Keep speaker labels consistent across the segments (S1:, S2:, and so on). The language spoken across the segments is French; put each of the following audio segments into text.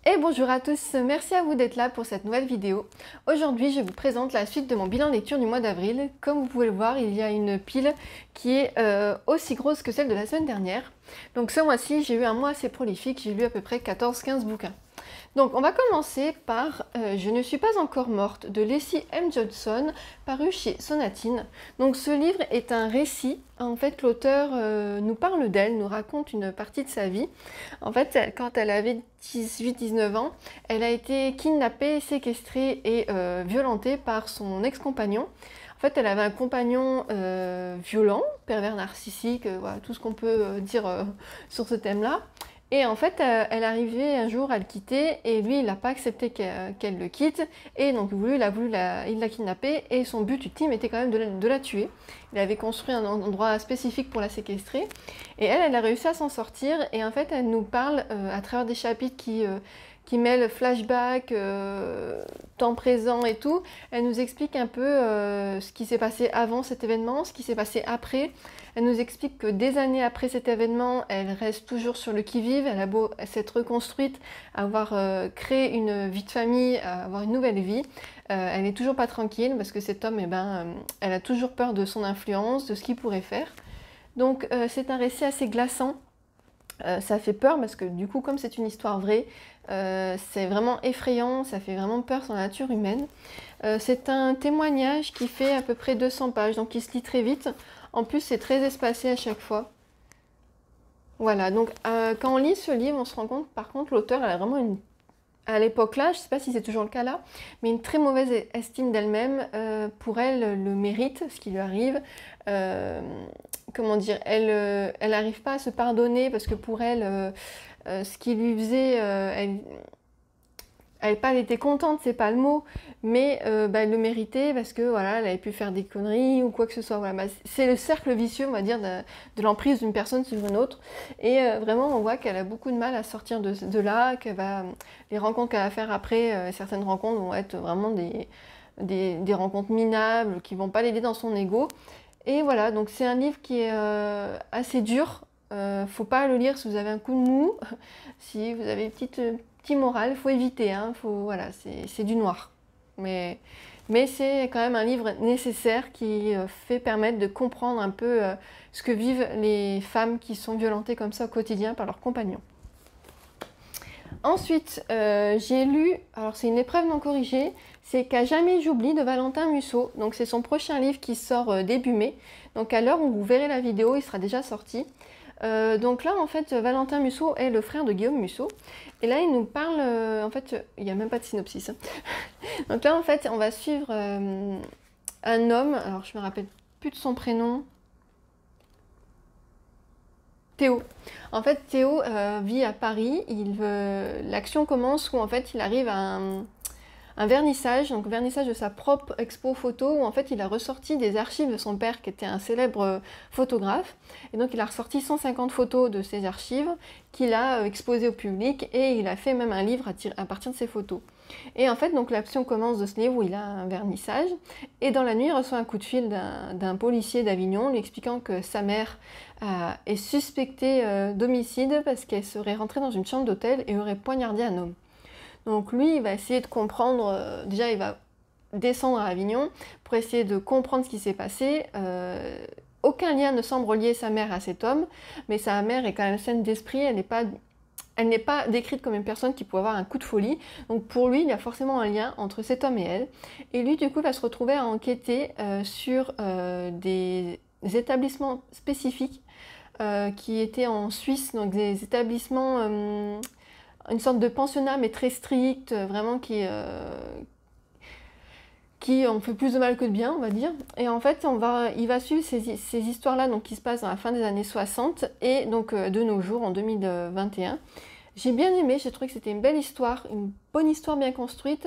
S1: Et bonjour à tous, merci à vous d'être là pour cette nouvelle vidéo. Aujourd'hui, je vous présente la suite de mon bilan lecture du mois d'avril. Comme vous pouvez le voir, il y a une pile qui est aussi grosse que celle de la semaine dernière. Donc ce mois-ci, j'ai eu un mois assez prolifique, j'ai lu à peu près 14-15 bouquins. Donc on va commencer par Je ne suis pas encore morte de Leslie M. Johnson, paru chez Sonatine. Donc ce livre est un récit. En fait, l'auteur nous parle d'elle, nous raconte une partie de sa vie. En fait, quand elle avait 18-19 ans, elle a été kidnappée, séquestrée et violentée par son ex-compagnon. En fait, elle avait un compagnon violent, pervers narcissique, voilà, tout ce qu'on peut dire sur ce thème-là. Et en fait, elle arrivait un jour à le quitter et lui, il n'a pas accepté qu'elle le quitte. Et donc, il l'a kidnappée et son but ultime était quand même de la tuer. Il avait construit un endroit spécifique pour la séquestrer. Et elle a réussi à s'en sortir. Et en fait, elle nous parle à travers des chapitres qui mêlent flashback, temps présent et tout. Elle nous explique un peu ce qui s'est passé avant cet événement, ce qui s'est passé après. Elle nous explique que des années après cet événement, elle reste toujours sur le qui-vive, elle a beau s'être reconstruite, avoir créé une vie de famille, avoir une nouvelle vie, elle n'est toujours pas tranquille parce que cet homme, elle a toujours peur de son influence, de ce qu'il pourrait faire. Donc c'est un récit assez glaçant, ça fait peur parce que du coup, comme c'est une histoire vraie, c'est vraiment effrayant, ça fait vraiment peur sur la nature humaine. C'est un témoignage qui fait à peu près 200 pages, donc il se lit très vite. En plus, c'est très espacé à chaque fois. Voilà, donc quand on lit ce livre, on se rend compte, par contre, l'auteur, elle a vraiment à l'époque là, je ne sais pas si c'est toujours le cas là, mais une très mauvaise estime d'elle-même. Pour elle, le mérite, ce qui lui arrive, comment dire, elle n'arrive pas à se pardonner parce que pour elle, ce qui lui faisait, elle était contente, c'est pas le mot, mais elle le méritait parce que voilà, elle avait pu faire des conneries ou quoi que ce soit. Voilà, c'est le cercle vicieux, on va dire, de l'emprise d'une personne sur une autre. Et vraiment, on voit qu'elle a beaucoup de mal à sortir de là, les rencontres qu'elle va faire après, certaines rencontres vont être vraiment des rencontres minables, qui vont pas l'aider dans son ego. Et voilà, donc c'est un livre qui est assez dur. Faut pas le lire si vous avez un coup de mou, si vous avez une petit moral, faut éviter, hein, voilà, c'est du noir. Mais c'est quand même un livre nécessaire qui fait permettre de comprendre un peu ce que vivent les femmes qui sont violentées comme ça au quotidien par leurs compagnons. Ensuite, j'ai lu, alors c'est une épreuve non corrigée, c'est Qu'à jamais j'oublie de Valentin Musso. Donc c'est son prochain livre qui sort début mai. Donc à l'heure où vous verrez la vidéo, il sera déjà sorti. Donc là, en fait, Valentin Musso est le frère de Guillaume Musso. Et là, il nous parle, en fait, il n'y a même pas de synopsis. Hein. Donc là, en fait, on va suivre un homme, alors je me rappelle plus de son prénom. Théo. En fait, Théo vit à Paris. L'action commence où en fait, il arrive à un vernissage, donc vernissage de sa propre expo photo, où en fait il a ressorti des archives de son père qui était un célèbre photographe. Et donc il a ressorti 150 photos de ces archives qu'il a exposées au public et il a fait même un livre à partir de ces photos. Et en fait, donc l'action commence de ce livre où il a un vernissage et dans la nuit il reçoit un coup de fil d'un policier d'Avignon lui expliquant que sa mère est suspectée d'homicide parce qu'elle serait rentrée dans une chambre d'hôtel et aurait poignardé un homme. Donc lui, il va essayer de comprendre, déjà il va descendre à Avignon pour essayer de comprendre ce qui s'est passé. Aucun lien ne semble relier sa mère à cet homme, mais sa mère est quand même saine d'esprit, elle n'est pas décrite comme une personne qui pourrait avoir un coup de folie. Donc pour lui, il y a forcément un lien entre cet homme et elle. Et lui, du coup, va se retrouver à enquêter sur des établissements spécifiques qui étaient en Suisse, donc des établissements... une sorte de pensionnat mais très strict, vraiment qui en fait plus de mal que de bien, on va dire. Et en fait, il va suivre ces histoires-là donc, qui se passent dans la fin des années 60 et donc de nos jours, en 2021. J'ai bien aimé, j'ai trouvé que c'était une belle histoire, une bonne histoire bien construite.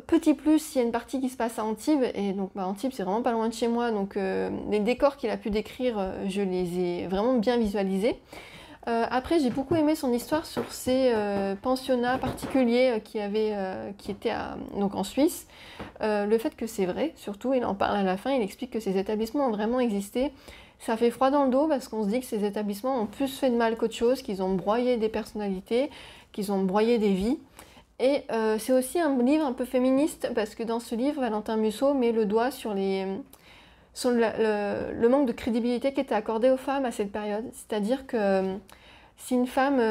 S1: Petit plus, il y a une partie qui se passe à Antibes, et donc Antibes c'est vraiment pas loin de chez moi, donc les décors qu'il a pu décrire, je les ai vraiment bien visualisés. Après, j'ai beaucoup aimé son histoire sur ces pensionnats particuliers qui étaient donc en Suisse. Le fait que c'est vrai, surtout, il en parle à la fin, il explique que ces établissements ont vraiment existé. Ça fait froid dans le dos parce qu'on se dit que ces établissements ont plus fait de mal qu'autre chose, qu'ils ont broyé des personnalités, qu'ils ont broyé des vies. Et c'est aussi un livre un peu féministe, parce que dans ce livre, Valentin Musso met le doigt sur le manque de crédibilité qui était accordé aux femmes à cette période. C'est-à-dire que si une femme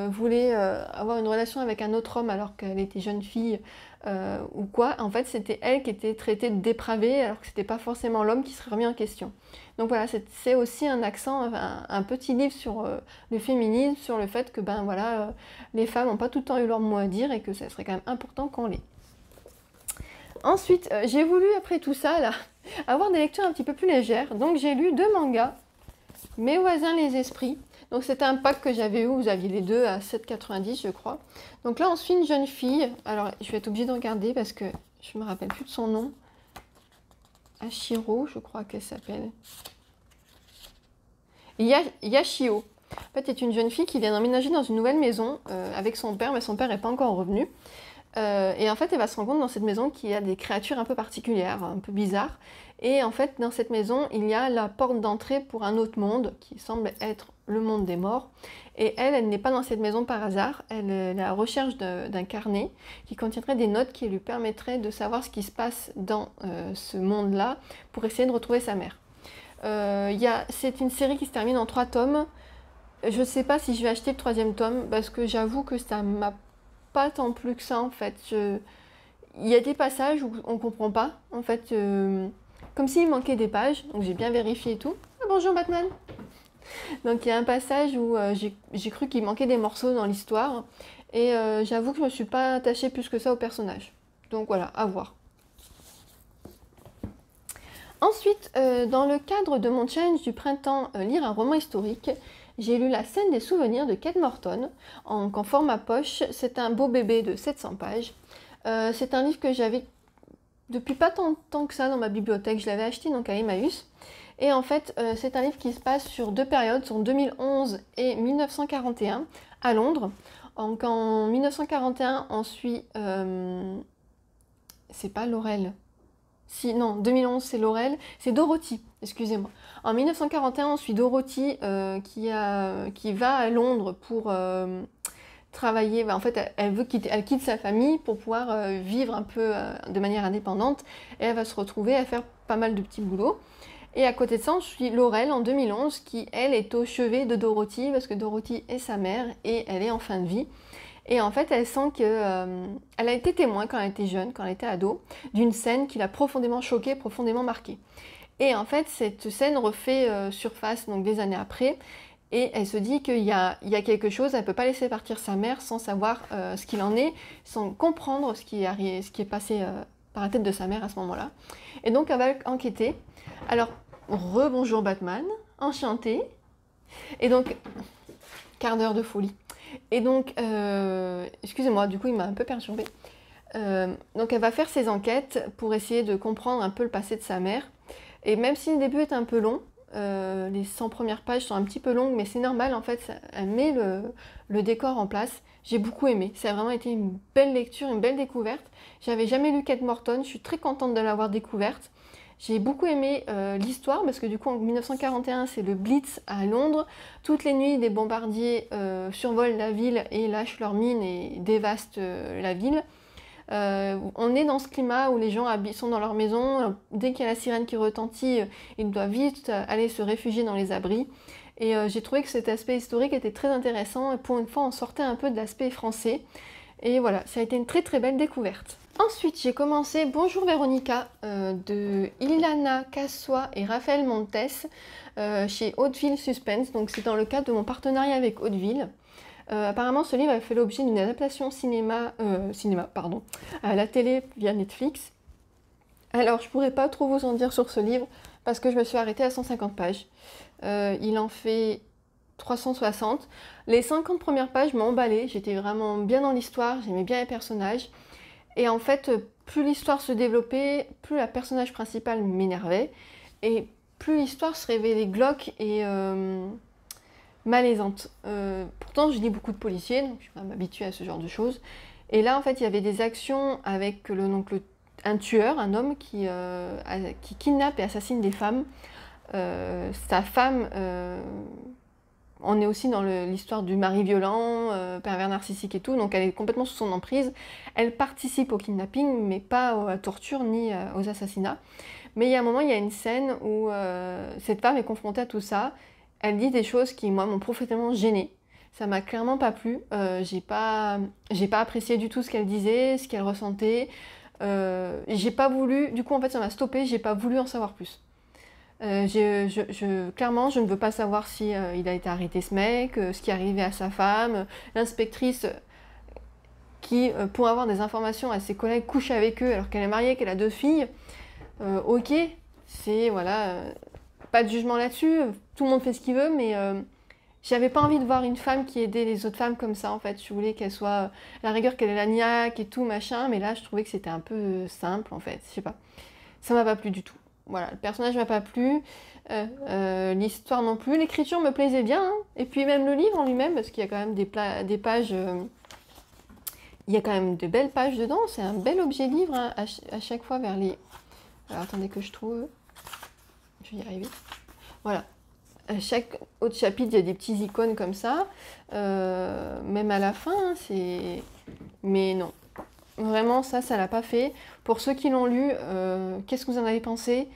S1: voulait avoir une relation avec un autre homme alors qu'elle était jeune fille ou quoi, en fait c'était elle qui était traitée de dépravée alors que c'était pas forcément l'homme qui serait remis en question. Donc voilà, c'est aussi un accent, un petit livre sur le féminisme, sur le fait que ben voilà, les femmes n'ont pas tout le temps eu leur mot à dire et que ça serait quand même important qu'on l'ait. Ensuite, j'ai voulu après tout ça là, avoir des lectures un petit peu plus légères, donc j'ai lu 2 mangas, Mes voisins les esprits. Donc c'était un pack que j'avais eu, vous aviez les deux à 7,90 je crois. Donc là on suit une jeune fille, alors je vais être obligée de regarder parce que je me rappelle plus de son nom. Ashiro, je crois qu'elle s'appelle. Yashio. En fait c'est une jeune fille qui vient d'emménager dans une nouvelle maison avec son père, mais son père n'est pas encore revenu. Et en fait, elle va se rendre compte dans cette maison qu'il y a des créatures un peu particulières, un peu bizarres. Et en fait, dans cette maison, il y a la porte d'entrée pour un autre monde, qui semble être le monde des morts. Et elle n'est pas dans cette maison par hasard. Elle est à la recherche d'un carnet qui contiendrait des notes qui lui permettraient de savoir ce qui se passe dans ce monde-là pour essayer de retrouver sa mère. C'est une série qui se termine en 3 tomes. Je ne sais pas si je vais acheter le 3e tome, parce que j'avoue que ça m'a pas tant plus que ça en fait. Il y a des passages où on comprend pas en fait, comme s'il manquait des pages, donc j'ai bien vérifié et tout. Ah, bonjour Batman. Donc il y a un passage où j'ai cru qu'il manquait des morceaux dans l'histoire et j'avoue que je me suis pas attachée plus que ça au personnage. Donc voilà, à voir. Ensuite, dans le cadre de mon challenge du printemps lire un roman historique, j'ai lu La scène des souvenirs de Kate Morton en format poche. C'est un beau bébé de 700 pages. C'est un livre que j'avais depuis pas tant de temps que ça dans ma bibliothèque. Je l'avais acheté donc à Emmaüs. Et en fait, c'est un livre qui se passe sur 2 périodes, sur 2011 et 1941 à Londres. Donc en 1941, on suit... c'est pas Laurel. Si, non, 2011 c'est Laurel, c'est Dorothy, excusez-moi. En 1941, on suit Dorothy qui va à Londres pour travailler. En fait, elle quitte sa famille pour pouvoir vivre un peu de manière indépendante. Et elle va se retrouver à faire pas mal de petits boulots. Et à côté de ça, on suit Laurel en 2011 qui, elle, est au chevet de Dorothy parce que Dorothy est sa mère et elle est en fin de vie. Et en fait, elle sent qu'elle a été témoin quand elle était jeune, quand elle était ado, d'une scène qui l'a profondément choquée, profondément marquée. Et en fait, cette scène refait surface donc des années après, et elle se dit qu'il y a quelque chose, elle ne peut pas laisser partir sa mère sans savoir ce qu'il en est, sans comprendre ce qui est passé par la tête de sa mère à ce moment-là. Et donc, elle va enquêter. Alors, rebonjour Batman, enchanté. Et donc, quart d'heure de folie. Et donc, excusez-moi, du coup il m'a un peu perturbée. Donc elle va faire ses enquêtes pour essayer de comprendre un peu le passé de sa mère. Et même si le début est un peu long, les 100 premières pages sont un petit peu longues, mais c'est normal en fait, elle met le décor en place. J'ai beaucoup aimé, ça a vraiment été une belle lecture, une belle découverte. J'avais jamais lu Kate Morton, je suis très contente de l'avoir découverte. J'ai beaucoup aimé l'histoire parce que du coup en 1941 c'est le Blitz à Londres. Toutes les nuits des bombardiers survolent la ville et lâchent leurs mines et dévastent la ville. On est dans ce climat où les gens sont dans leur maison. Dès qu'il y a la sirène qui retentit, ils doivent vite aller se réfugier dans les abris. Et j'ai trouvé que cet aspect historique était très intéressant et pour une fois on sortait un peu de l'aspect français. Et voilà, ça a été une très très belle découverte. Ensuite, j'ai commencé Bonjour Véronica de Ilana Cassois et Raphaël Montes chez Hauteville Suspense. Donc c'est dans le cadre de mon partenariat avec Hauteville. Apparemment, ce livre a fait l'objet d'une adaptation à la télé via Netflix. Alors, je pourrais pas trop vous en dire sur ce livre parce que je me suis arrêtée à 150 pages. Il en fait 360. Les 50 premières pages m'ont emballée. J'étais vraiment bien dans l'histoire, j'aimais bien les personnages. Et en fait, plus l'histoire se développait, plus la personnage principale m'énervait, et plus l'histoire se révélait glauque et malaisante. Pourtant, je lis beaucoup de policiers, donc je suis habituée à ce genre de choses. Et là, en fait, il y avait des actions avec un tueur, un homme qui kidnappe et assassine des femmes. Sa femme on est aussi dans l'histoire du mari violent, pervers narcissique et tout, donc elle est complètement sous son emprise. Elle participe au kidnapping, mais pas à la torture ni aux assassinats. Mais il y a un moment, il y a une scène où cette femme est confrontée à tout ça. Elle dit des choses qui, moi, m'ont profondément gênée. Ça m'a clairement pas plu. J'ai pas apprécié du tout ce qu'elle disait, ce qu'elle ressentait. J'ai pas voulu, du coup, en fait, ça m'a stoppée. J'ai pas voulu en savoir plus. Clairement, je ne veux pas savoir si il a été arrêté, ce mec, ce qui est arrivé à sa femme, l'inspectrice qui, pour avoir des informations à ses collègues, couche avec eux alors qu'elle est mariée, qu'elle a 2 filles. Ok, c'est voilà, pas de jugement là-dessus, tout le monde fait ce qu'il veut, mais j'avais pas envie de voir une femme qui aidait les autres femmes comme ça en fait. Je voulais qu'elle soit à la rigueur, qu'elle ait la niaque et tout machin, mais là je trouvais que c'était un peu simple en fait, je sais pas. Ça m'a pas plu du tout. Voilà, le personnage m'a pas plu, l'histoire non plus, l'écriture me plaisait bien, hein. Et puis même le livre en lui-même, parce qu'il y a quand même des pages, il y a quand même de belles pages dedans, c'est un bel objet livre hein, à chaque fois vers les... Alors attendez que je trouve, je vais y arriver. Voilà, à chaque autre chapitre, il y a des petits icônes comme ça, même à la fin, hein, c'est... Mais non. Vraiment, ça l'a pas fait. Pour ceux qui l'ont lu, qu'est-ce que vous en avez pensé?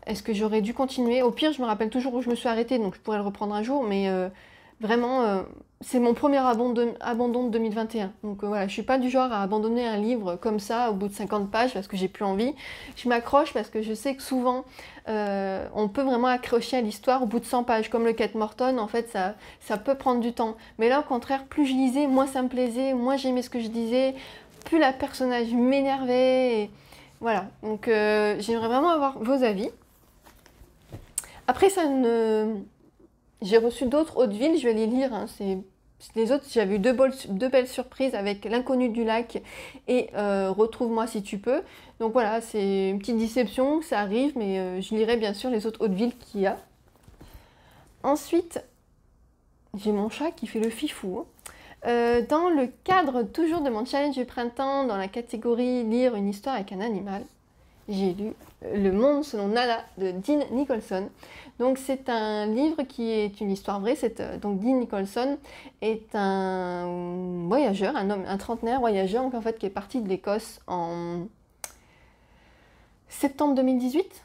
S1: Est-ce que j'aurais dû continuer? Au pire, je me rappelle toujours où je me suis arrêtée, donc je pourrais le reprendre un jour, mais vraiment, c'est mon premier abandon de 2021. Donc voilà, je suis pas du genre à abandonner un livre comme ça au bout de 50 pages parce que j'ai plus envie. Je m'accroche parce que je sais que souvent, on peut vraiment accrocher à l'histoire au bout de 100 pages. Comme le Kate Morton, en fait, ça peut prendre du temps. Mais là, au contraire, plus je lisais, moins ça me plaisait, moins j'aimais ce que je disais, plus la personnage m'énervait. Voilà, donc j'aimerais vraiment avoir vos avis. Après, j'ai reçu d'autres Hauteville, je vais les lire. Hein, les autres, j'avais eu deux belles surprises avec L'inconnu du lac et Retrouve-moi si tu peux. Donc voilà, c'est une petite déception, ça arrive, mais je lirai bien sûr les autres Hauteville qu'il y a. Ensuite, j'ai mon chat qui fait le fifou. Hein. Dans le cadre toujours de mon challenge du printemps, dans la catégorie Lire une histoire avec un animal, j'ai lu Le monde selon Nala de Dean Nicholson. Donc c'est un livre qui est une histoire vraie. Donc Dean Nicholson est un voyageur, un homme, un trentenaire voyageur donc en fait, qui est parti de l'Écosse en septembre 2018.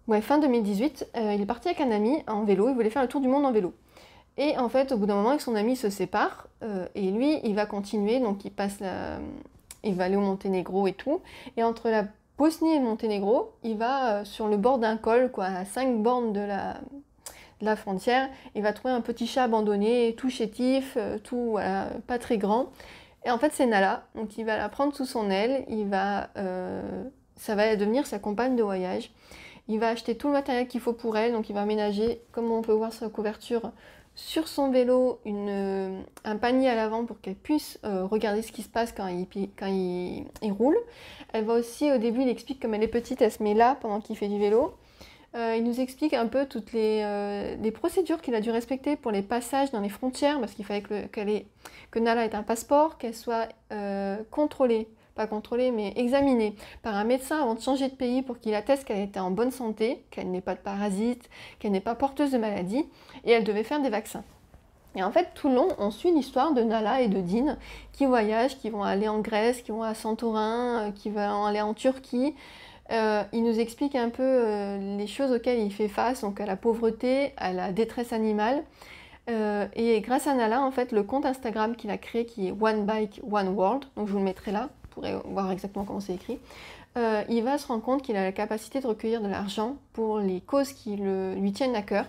S1: Ouais, fin 2018. Il est parti avec un ami en vélo, il voulait faire le tour du monde en vélo. Et en fait, au bout d'un moment, avec son ami, il se sépare. Et lui, il va continuer. Donc, il va aller au Monténégro et tout. Et entre la Bosnie et le Monténégro, il va sur le bord d'un col, quoi, à 5 bornes de la frontière. Il va trouver un petit chat abandonné, tout chétif, tout voilà, pas très grand. Et en fait, c'est Nala. Donc, il va la prendre sous son aile. Ça va devenir sa compagne de voyage. Il va acheter tout le matériel qu'il faut pour elle. Donc, il va aménager, comme on peut voir sur la couverture, sur son vélo un panier à l'avant pour qu'elle puisse regarder ce qui se passe quand il roule. Elle va aussi, au début, il explique comme elle est petite, elle se met là pendant qu'il fait du vélo. Il nous explique un peu toutes les procédures qu'il a dû respecter pour les passages dans les frontières, parce qu'il fallait que Nala ait un passeport, qu'elle soit contrôlée, pas contrôlée, mais examinée par un médecin avant de changer de pays pour qu'il atteste qu'elle était en bonne santé, qu'elle n'est pas de parasite, qu'elle n'est pas porteuse de maladie, et elle devait faire des vaccins. Et en fait, tout le long, on suit l'histoire de Nala et de Dean qui voyagent, qui vont aller en Grèce, qui vont à Santorin, qui vont aller en Turquie. Il nous explique un peu les choses auxquelles il fait face, donc à la pauvreté, à la détresse animale. Et grâce à Nala, en fait, le compte Instagram qu'il a créé, qui est One Bike, One World, donc je vous le mettrai là, vous pourrez voir exactement comment c'est écrit, il va se rendre compte qu'il a la capacité de recueillir de l'argent pour les causes qui lui tiennent à cœur.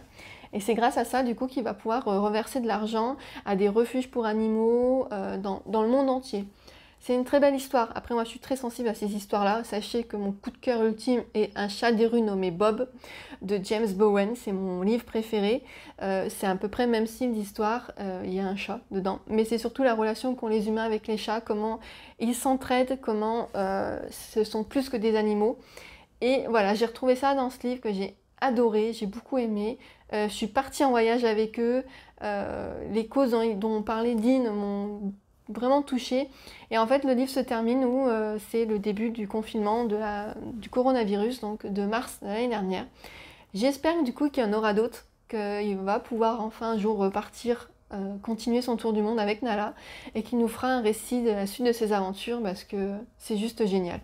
S1: Et c'est grâce à ça, du coup, qu'il va pouvoir reverser de l'argent à des refuges pour animaux dans le monde entier. C'est une très belle histoire. Après, moi, je suis très sensible à ces histoires-là. Sachez que mon coup de cœur ultime est Un chat des rues nommé Bob de James Bowen. C'est mon livre préféré. C'est à peu près le même style d'histoire. Il y a un chat dedans. Mais c'est surtout la relation qu'ont les humains avec les chats, comment ils s'entraident, comment ce sont plus que des animaux. Et voilà, j'ai retrouvé ça dans ce livre que j'ai adoré, j'ai beaucoup aimé. Je suis partie en voyage avec eux. Les causes dont on parlait Dean m'ont vraiment touchée. Et en fait, le livre se termine où c'est le début du confinement du coronavirus, donc de mars de l'année dernière. J'espère du coup qu'il y en aura d'autres. qu'il va pouvoir enfin un jour repartir, continuer son tour du monde avec Nala, et qu'il nous fera un récit de la suite de ses aventures parce que c'est juste génial.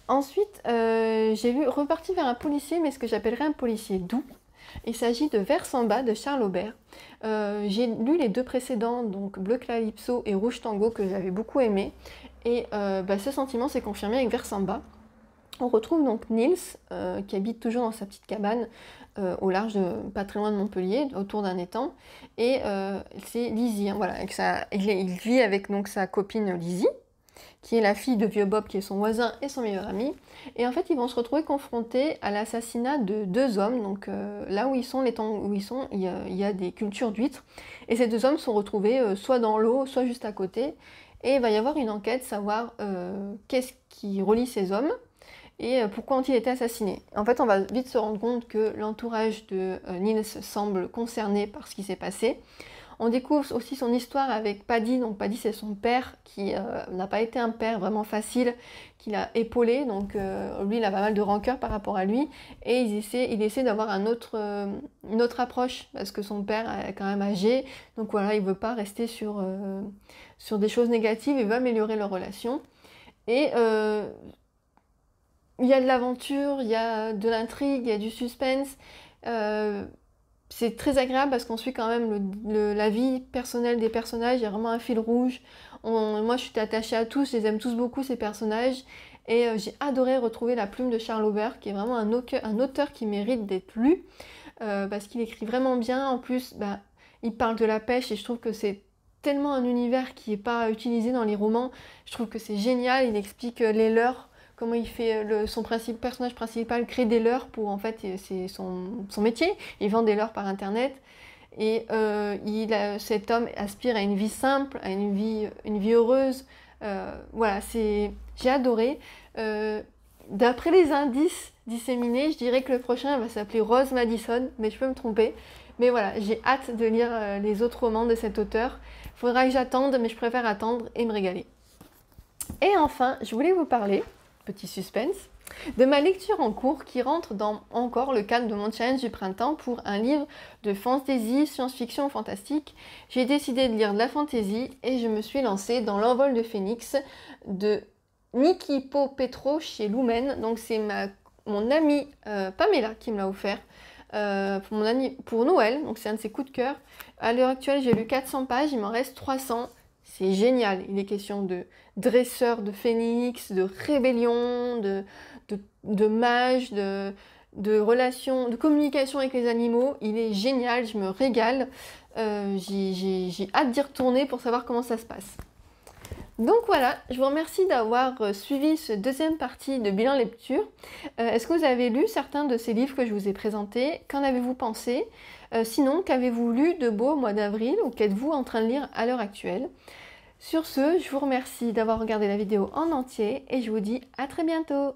S1: Ensuite, j'ai lu Reparti vers un policier, mais ce que j'appellerais un policier doux. Il s'agit de Vers en bas de Charles Aubert. J'ai lu les deux précédents, donc Bleu Calypso et Rouge Tango, que j'avais beaucoup aimé. Et ce sentiment s'est confirmé avec Vers en bas. On retrouve donc Nils, qui habite toujours dans sa petite cabane au large, pas très loin de Montpellier, autour d'un étang. Et c'est Lizzie, hein, voilà, il vit avec donc sa copine Lizzie, qui est la fille de Vieux Bob, qui est son voisin et son meilleur ami. Et en fait, ils vont se retrouver confrontés à l'assassinat de deux hommes. Donc là où ils sont, l'étang où ils sont, il y a des cultures d'huîtres. Et ces deux hommes sont retrouvés soit dans l'eau, soit juste à côté. Et il va y avoir une enquête, savoir qu'est-ce qui relie ces hommes et pourquoi ont-ils été assassinés. En fait, on va vite se rendre compte que l'entourage de Nils semble concerné par ce qui s'est passé. On découvre aussi son histoire avec Paddy. Donc Paddy, c'est son père qui n'a pas été un père vraiment facile, qu'il a épaulé. Donc lui, il a pas mal de rancœur par rapport à lui. Et il essaie d'avoir une autre approche parce que son père est quand même âgé. Donc voilà, il ne veut pas rester sur des choses négatives, il veut améliorer leur relation. Et il y a de l'aventure, il y a de l'intrigue, il y a du suspense. C'est très agréable parce qu'on suit quand même la vie personnelle des personnages, il y a vraiment un fil rouge. Moi je suis attachée à tous, je les aime tous beaucoup ces personnages. Et j'ai adoré retrouver la plume de Charles Aubert, qui est vraiment un auteur qui mérite d'être lu. Parce qu'il écrit vraiment bien, en plus il parle de la pêche et je trouve que c'est tellement un univers qui n'est pas utilisé dans les romans. Je trouve que c'est génial, il explique les leurres, comment il fait son personnage principal crée des leurres pour, en fait, c'est son métier, il vend des leurres par internet. Et cet homme aspire à une vie simple, à une vie heureuse. Voilà, j'ai adoré. D'après les indices disséminés, je dirais que le prochain va s'appeler Rose Madison, mais je peux me tromper. Mais voilà, j'ai hâte de lire les autres romans de cet auteur. Il faudra que j'attende, mais je préfère attendre et me régaler. Et enfin, je voulais vous parler, petit suspense, de ma lecture en cours qui rentre dans encore le cadre de mon challenge du printemps pour un livre de fantasy, science-fiction fantastique. J'ai décidé de lire de la fantasy et je me suis lancée dans L'envol de Phénix de Niki Petro chez Lumen. Donc c'est mon amie Pamela qui me l'a offert pour Noël, donc c'est un de ses coups de cœur. À l'heure actuelle, j'ai lu 400 pages, il m'en reste 300. C'est génial, il est question de dresseurs de phénix, de rébellion, de mages, de relations, de communication avec les animaux. Il est génial, je me régale. J'ai hâte d'y retourner pour savoir comment ça se passe. Donc voilà, je vous remercie d'avoir suivi cette deuxième partie de bilan lecture. Est-ce que vous avez lu certains de ces livres que je vous ai présentés? Qu'en avez-vous pensé? Sinon, qu'avez-vous lu de beau au mois d'avril ou qu'êtes-vous en train de lire à l'heure actuelle? Sur ce, je vous remercie d'avoir regardé la vidéo en entier et je vous dis à très bientôt.